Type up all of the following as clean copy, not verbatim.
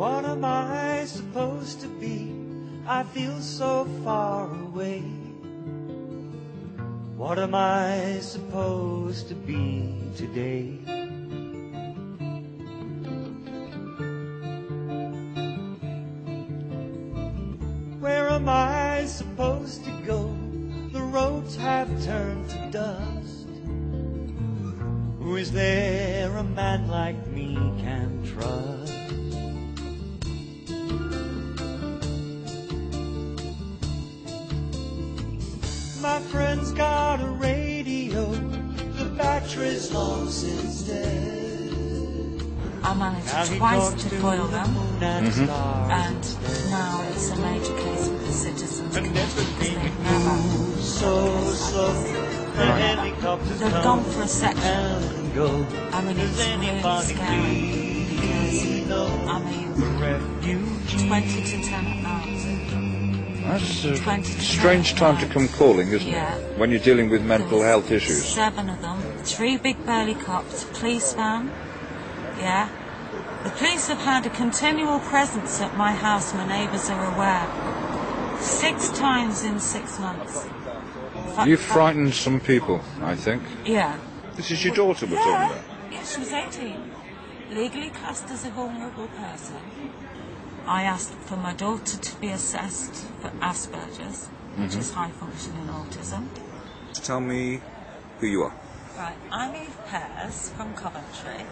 What am I supposed to be? I feel so far away. What am I supposed to be today? Where am I supposed to go? The roads have turned to dust. Who is there a man like me can trust? My friend's got a radio, the battery's long since dead. I managed twice to foil them, and now it's a major case with the Citizens Commission because they've never. They've gone for a section. I mean, it's really scary because, I mean, 20 to 10 at night. That's a strange time to come calling, isn't it? When you're dealing with mental health issues. 7 of them, 3 big burly cops, a police van. Yeah. The police have had a continual presence at my house, my neighbours are aware. 6 times in 6 months. You've frightened some people, I think. Yeah. This is your daughter we're talking about? Yeah, she was 18. Legally classed as a vulnerable person. I asked for my daughter to be assessed for Asperger's, which is high-functioning autism. Tell me who you are. Right, I'm Eve Pears from Coventry,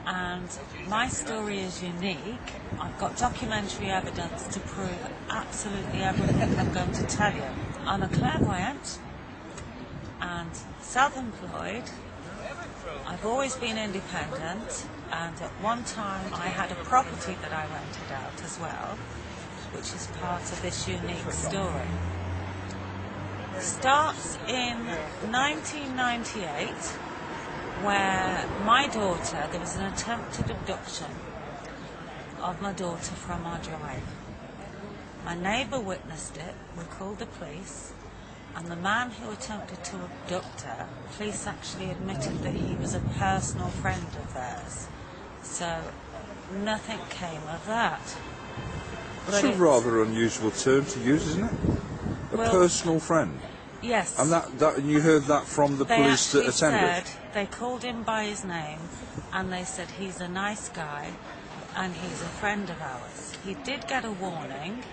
and my story is unique. I've got documentary evidence to prove absolutely everything I'm going to tell you. I'm a clairvoyant and self-employed. I've always been independent, and at one time I had a property that I rented out as well, which is part of this unique story. It starts in 1998, where my daughter, there was an attempted abduction of my daughter from our drive. My neighbour witnessed it, we called the police, and the man who attempted to abduct her, police actually admitted that he was a personal friend of theirs. So nothing came of that. That's a rather unusual term to use, isn't it? A personal friend. Yes. And and you heard that from the police that attended? They called him by his name, and they said he's a nice guy and he's a friend of ours. He did get a warning,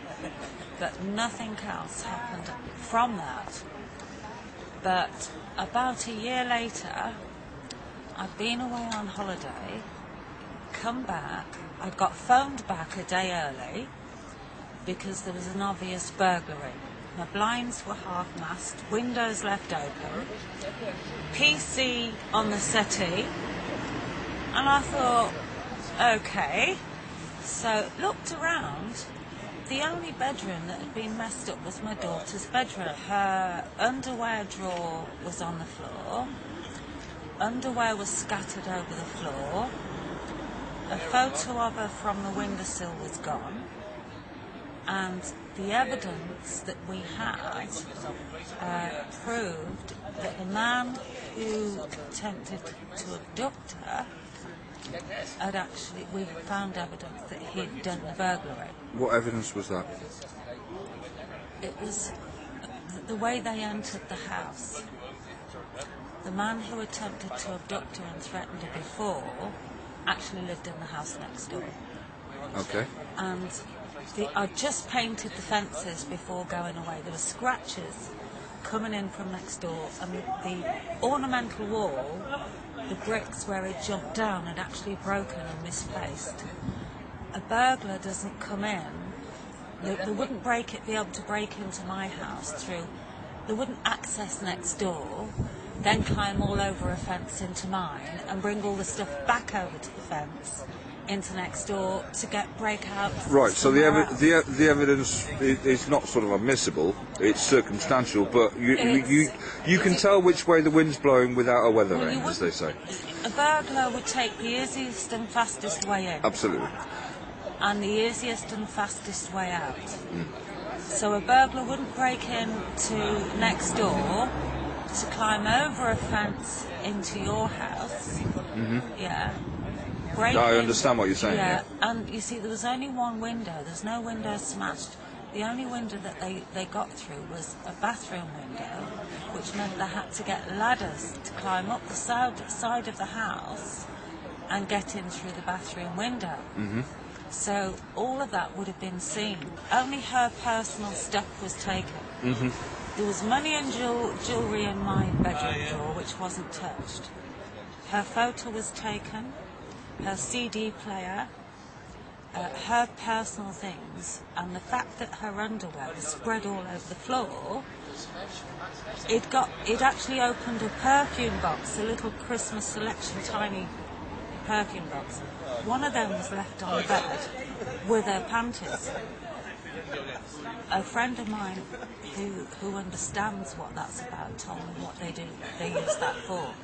but nothing else happened from that. But about a year later, I'd been away on holiday, come back, I got phoned back a day early because there was an obvious burglary. My blinds were half-mast, windows left open, PC on the settee, and I thought, okay. So looked around. The only bedroom that had been messed up was my daughter's bedroom. Her underwear drawer was on the floor. Underwear was scattered over the floor. A photo of her from the windowsill was gone. And the evidence that we had proved that the man who attempted to abduct her had actually, we found evidence that he'd done the burglary. What evidence was that? It was the way they entered the house. The man who attempted to abduct her and threatened her before actually lived in the house next door. Okay. And I just painted the fences before going away. There were scratches coming in from next door, and the ornamental wall, the bricks where it jumped down, had actually broken and misplaced. A burglar doesn't come in. They wouldn't be able to break into my house through. They wouldn't access next door, then climb all over a fence into mine and bring all the stuff back over to the fence into next door to break out. Right, so the evidence is not sort of admissible, it's circumstantial, but you can tell which way the wind's blowing without a weather vane, as they say. A burglar would take the easiest and fastest way in. Absolutely. And the easiest and fastest way out. So a burglar wouldn't break into next door to climb over a fence into your house. Yeah. breaking. I understand what you're saying. Yeah, and you see, there was only one window. There's no window smashed. The only window that they got through was a bathroom window, which meant they had to get ladders to climb up the side of the house and get in through the bathroom window. Mm-hmm. So all of that would have been seen. Only her personal stuff was taken. Mm-hmm. There was money and jewellery in my bedroom drawer, which wasn't touched. Her photo was taken, her CD player, her personal things, and the fact that her underwear was spread all over the floor. It actually opened a perfume box, a little Christmas selection tiny perfume box. One of them was left on the bed with her panties. A friend of mine who understands what that's about told me what they do. They use that for.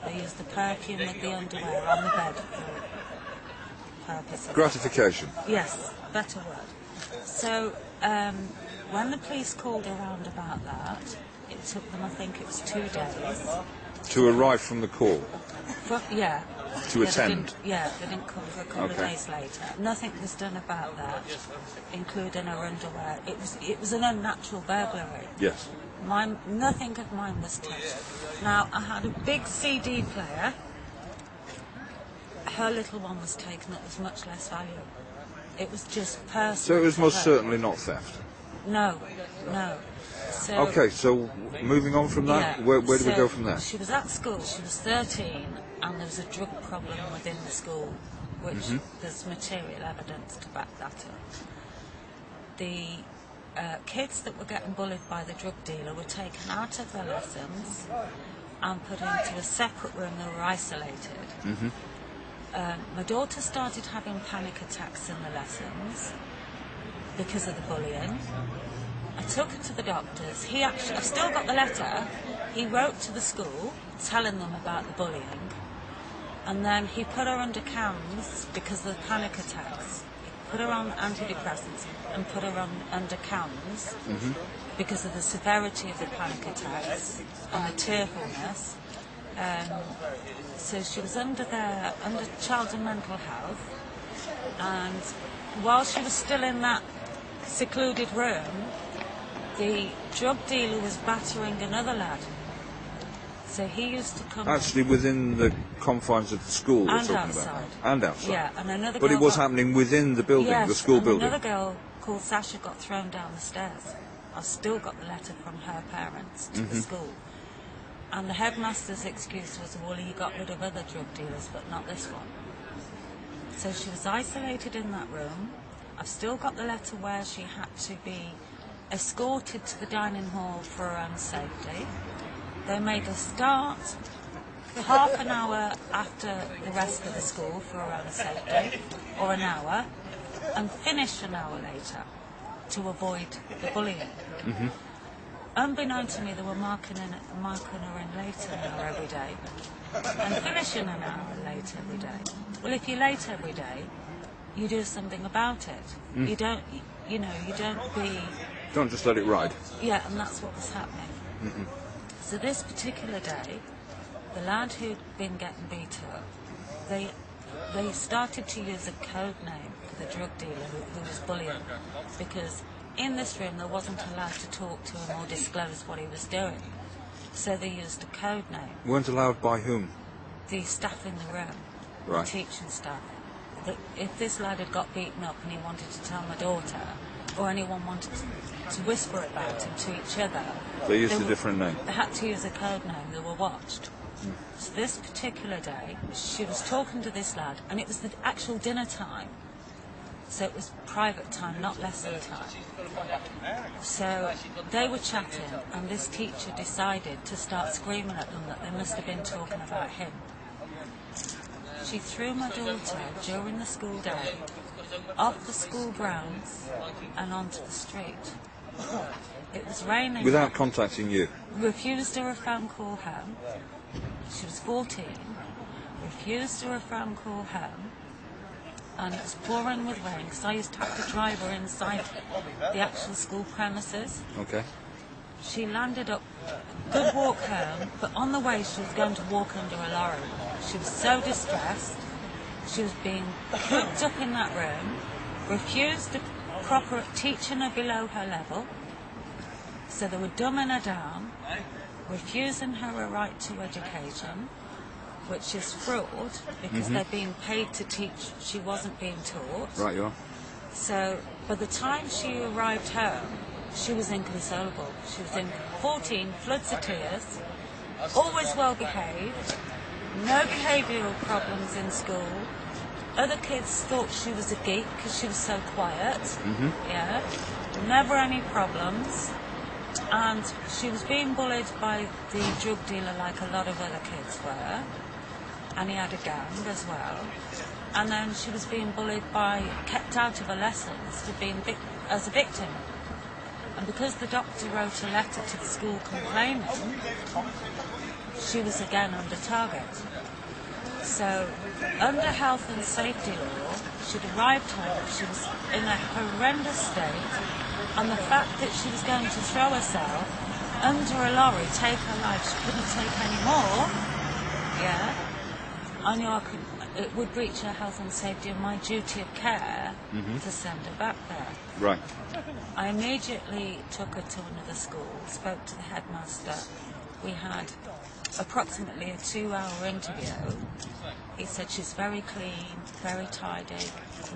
They use the perfume with the underwear on the bed for purposes. Gratification. Yes, better word. So when the police called around about that, it took them, I think it was 2 days. To arrive from the call? Yeah. To attend? They didn't come for a couple of days later. Nothing was done about that, including her underwear. It was an unnatural burglary. Yes. Nothing of mine was touched. Now, I had a big CD player. Her little one was taken. It was much less valuable. It was just personal. So it was most certainly not theft? No. So, okay, so moving on from that, yeah, where do we go from there? She was at school, she was 13, and there was a drug problem within the school, which there's material evidence to back that up. The kids that were getting bullied by the drug dealer were taken out of their lessons and put into a separate room. They were isolated. My daughter started having panic attacks in the lessons because of the bullying. I took her to the doctors. I've still got the letter. He wrote to the school telling them about the bullying, and then he put her under CAMS because of the panic attacks. He put her on antidepressants and put her under CAMS because of the severity of the panic attacks and the tearfulness. So she was under child and mental health, and while she was still in that secluded room, the drug dealer was battering another lad. So he used to come... Actually within the confines of the school we're talking outside. about? And outside. Yeah, and another But girl it was happening within the building, yes, the school and building? another girl called Sasha got thrown down the stairs. I've still got the letter from her parents to the school. And the headmaster's excuse was, well, he got rid of other drug dealers, but not this one. So she was isolated in that room. I've still got the letter where she had to be escorted to the dining hall for her own safety. They made her start half an hour after the rest of the school for her own safety, or an hour, and finish an hour later to avoid the bullying. Unbeknownst to me, they were marking her in late an hour every day, and finishing an hour late every day. Well, if you're late every day, you do something about it. You don't, you don't be... Don't just let it ride. Yeah, and that's what was happening. So this particular day, the lad who'd been getting beat up, they started to use a code name for the drug dealer who was bullying, because in this room they wasn't allowed to talk to him or disclose what he was doing. So they used a code name. Weren't allowed by whom? The staff in the room, Right. the teaching staff. That if this lad had got beaten up and he wanted to tell my daughter, or anyone wanted to whisper about him to each other, They used a different name. They had to use a code name. They were watched. So this particular day, she was talking to this lad, and it was the actual dinner time. So it was private time, not lesson time. So they were chatting, and this teacher decided to start screaming at them that they must have been talking about him. She threw my daughter during the school day off the school grounds and onto the street. It was raining. Without contacting you? Refused her a phone call home. She was 14. Refused her a phone call home. And it was pouring with rain, because I used to have to drive her inside the actual school premises. Okay. She landed up, good walk home, but on the way she was going to walk under a lorry. She was so distressed, She was being cooped up in that room, refused the proper teaching her below her level, so they were dumbing her down, refusing her a right to education, which is fraud, because they're being paid to teach, she wasn't being taught. Right, you are. So by the time she arrived home, she was inconsolable. She was in 14 floods of tears, always well behaved, no behavioural problems in school. Other kids thought she was a geek because she was so quiet. Yeah, never any problems. And she was being bullied by the drug dealer like a lot of other kids were. And he had a gang as well. And then she was being bullied kept out of her lessons for being as a victim. And because the doctor wrote a letter to the school complaining, she was again under target. So, under health and safety law, she'd arrived home, she was in a horrendous state, and the fact that she was going to throw herself under a lorry, take her life, she couldn't take any more, yeah, I knew it would breach her health and safety and my duty of care to send her back there. Right. I immediately took her to another school, spoke to the headmaster. We had approximately a 2-hour interview. He said she's very clean, very tidy,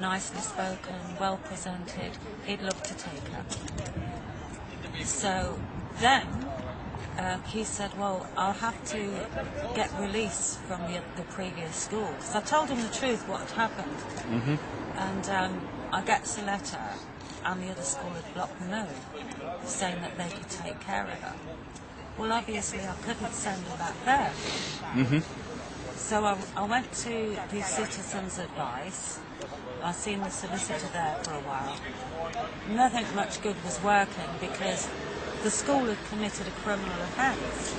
nicely spoken, well presented. He'd love to take her. So then he said, well, I'll have to get release from the previous school. So I told him the truth, what had happened. And I get a letter, and the other school had blocked the move, saying that they could take care of her. Well, obviously, I couldn't send her back there. So I went to the Citizens' Advice. I seen the solicitor there for a while. Nothing much good was working because the school had committed a criminal offence.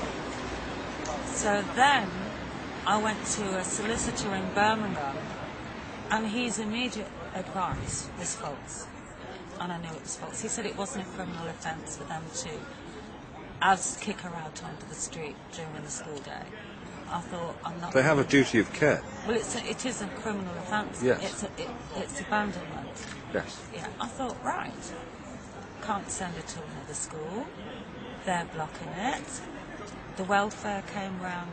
So then I went to a solicitor in Birmingham, and his immediate advice was false. And I knew it was false. He said it wasn't a criminal offence for them to kick her out onto the street during the school day. I thought, I'm not... They have a duty of care. Well, it is a criminal offence. Yes. It's abandonment. Yes. Yeah. I thought, right, can't send her to another school. They're blocking it. The welfare came round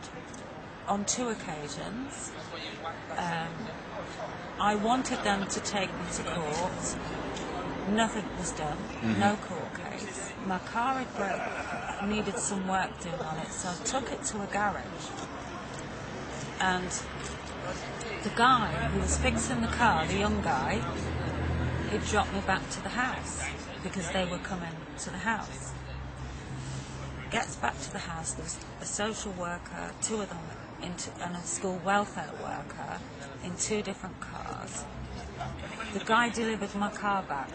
on 2 occasions. I wanted them to take me to court. Nothing was done. No court case. My car had broke, needed some work doing on it, so I took it to a garage. And the guy who was fixing the car, the young guy, he dropped me back to the house because they were coming to the house. Gets back to the house, there was a social worker, 2 of them, and a school welfare worker in 2 different cars. The guy delivered my car back.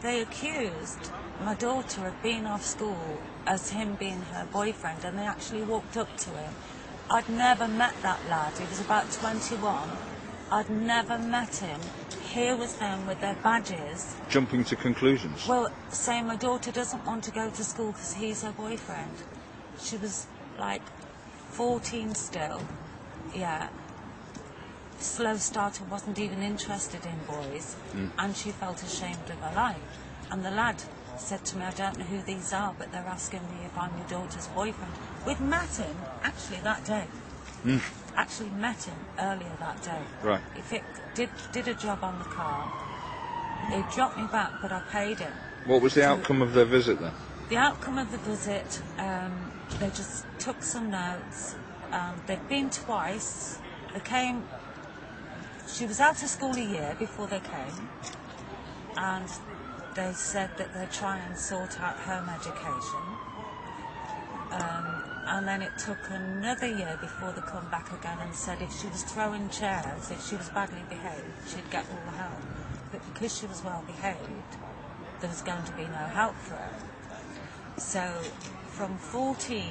They accused my daughter of being off school as him being her boyfriend, and they actually walked up to him. I'd never met that lad. He was about 21. I'd never met him. Here was them with their badges. Jumping to conclusions. Well, saying my daughter doesn't want to go to school because he's her boyfriend. She was like 14 still. Yeah. Slow starter, wasn't even interested in boys, and she felt ashamed of her life. And the lad said to me, I don't know who these are, but they're asking me if I'm your daughter's boyfriend. We'd met him actually that day. Actually met him earlier that day. Right. He did a job on the car. He dropped me back, but I paid him. What was the outcome of their visit then? The outcome of the visit, they just took some notes. They'd been twice. They came. She was out of school a year before they came, and they said that they'd try and sort out home education. And then it took another year before they come back again and said if she was throwing chairs, if she was badly behaved, she'd get all the help. But because she was well behaved, there was going to be no help for her. So from 14